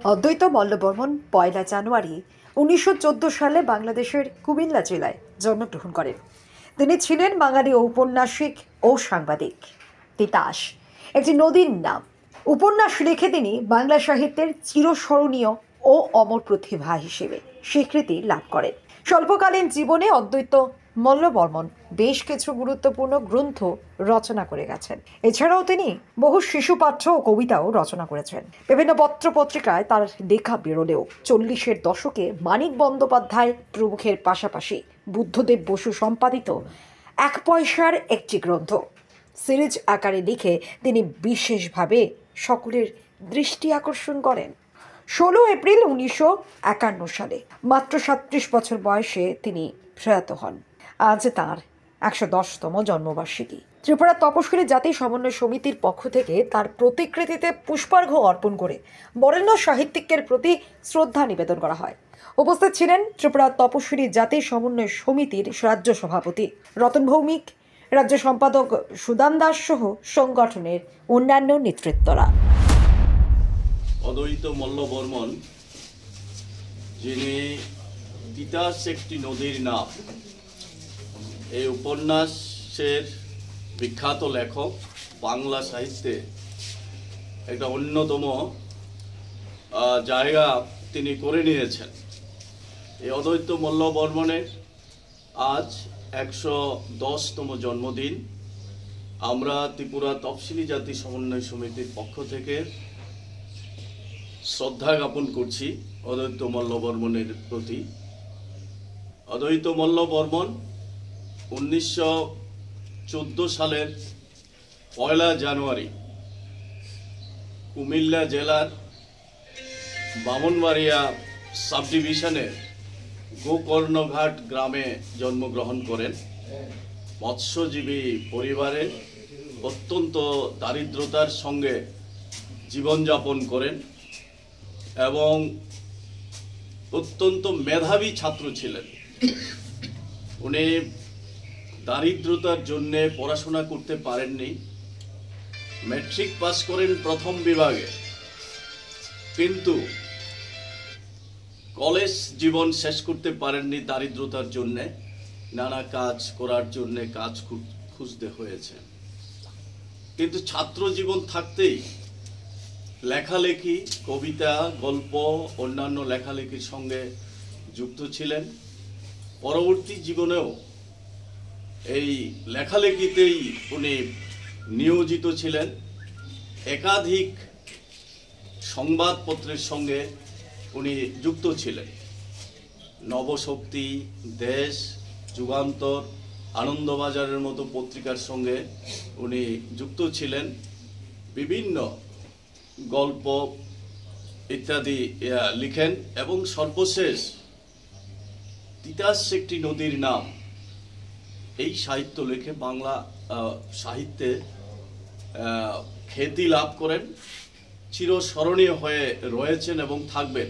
অদ্বৈত মল্লবর্মন ১ জানুয়ারি ১৯১৪ সালে বাংলাদেশের কুমিল্লা জেলায় জন্মগ্রহণ করেন। তিনি ছিলেন বাঙালি ঔপন্যাসিক ও সাংবাদিক। তিতাস একটি নদীর নাম। উপন্যাস লিখে তিনি বাংলা সাহিত্যের চিরস্মরণীয় ও অমর প্রতিভা হিসেবে স্বীকৃতি লাভ করেন। স্বল্পকালীন জীবনে অদ্বৈত মল্লবর্মন বেশ কিছু গুরুত্বপূর্ণ গ্রন্থ রচনা করে গেছেন। এছাড়াও তিনি বহু শিশুপাঠ্য ও কবিতাও রচনা করেছেন। বিভিন্ন পত্র পত্রিকায় তার লেখা বেরোলেও ৪০-এর দশকে মানিক বন্দ্যোপাধ্যায় প্রমুখের পাশাপাশি বুদ্ধদেব বসু সম্পাদিত ১ পয়সার একটি গ্রন্থ সিরিজ আকারে লিখে তিনি বিশেষভাবে সকলের দৃষ্টি আকর্ষণ করেন। ১৬ এপ্রিল ১৯৫১ সালে মাত্র ৩৭ বছর বয়সে তিনি প্রয়াত হন। আজ তাঁর ১১০তম জন্মবার্ষিকী। ত্রিপুরা তপশিলি জাতি সমন্বয় সমিতির পক্ষ থেকে তার প্রতিকৃতিতে পুষ্পার্ঘ্য অর্পণ করে বরেণ্য সাহিত্যিকের প্রতি শ্রদ্ধা নিবেদন করা হয়। উপস্থিত ছিলেন ত্রিপুরা তপশিলি জাতি সমন্বয় সমিতির রাজ্য সভাপতি রতন ভৌমিক, রাজ্য সম্পাদক সুদান দাস সহ সংগঠনের অন্যান্য নেতৃত্বরা। অদ্বৈত মল্লবর্মন, যিনি তিতাস একটি নদীর নাম, এই উপন্যাসের বিখ্যাত লেখক, বাংলা সাহিত্যে একটা অন্যতম জায়গা তিনি করে নিয়েছেন। এই অদ্বৈত মল্লবর্মনের আজ ১১০তম জন্মদিন। আমরা ত্রিপুরা তফসিলি জাতি সমন্বয় সমিতির পক্ষ থেকে শ্রদ্ধা জ্ঞাপন করছি অদ্বৈত মল্লবর্মনের প্রতি। অদ্বৈত মল্লবর্মন ১৯১৪ সালের ১ জানুয়ারি কুমিল্লা জেলার বামনবাড়িয়া সাব ডিভিশনের গোকর্ণঘাট গ্রামে জন্মগ্রহণ করেন। মৎস্যজীবী পরিবারে অত্যন্ত দারিদ্রতার সঙ্গে জীবনযাপন করেন এবং অত্যন্ত মেধাবী ছাত্র ছিলেন। উনি দারিদ্রতার জন্য পড়াশোনা করতে পারেননি। ম্যাট্রিক পাস করেন প্রথম বিভাগে, কিন্তু কলেজ জীবন শেষ করতে পারেননি দারিদ্রতার জন্য। নানা কাজ করার জন্য কাজ খুঁজতে হয়েছে। কিন্তু ছাত্র জীবন থাকতেই লেখালেখি, কবিতা, গল্প, অন্যান্য লেখালেখির সঙ্গে যুক্ত ছিলেন। পরবর্তী জীবনেও এই লেখালেখিতেই উনি নিয়োজিত ছিলেন। একাধিক সংবাদপত্রের সঙ্গে উনি যুক্ত ছিলেন। নবশক্তি, দেশ, যুগান্তর, আনন্দবাজারের মতো পত্রিকার সঙ্গে উনি যুক্ত ছিলেন। বিভিন্ন গল্প ইত্যাদি লিখেন এবং সর্বশেষ তিতাস একটি নদীর নাম, এই সাহিত্য লিখে বাংলা সাহিত্যে খ্যাতি লাভ করেন। চিরস্মরণীয় হয়ে রয়েছেন এবং থাকবেন।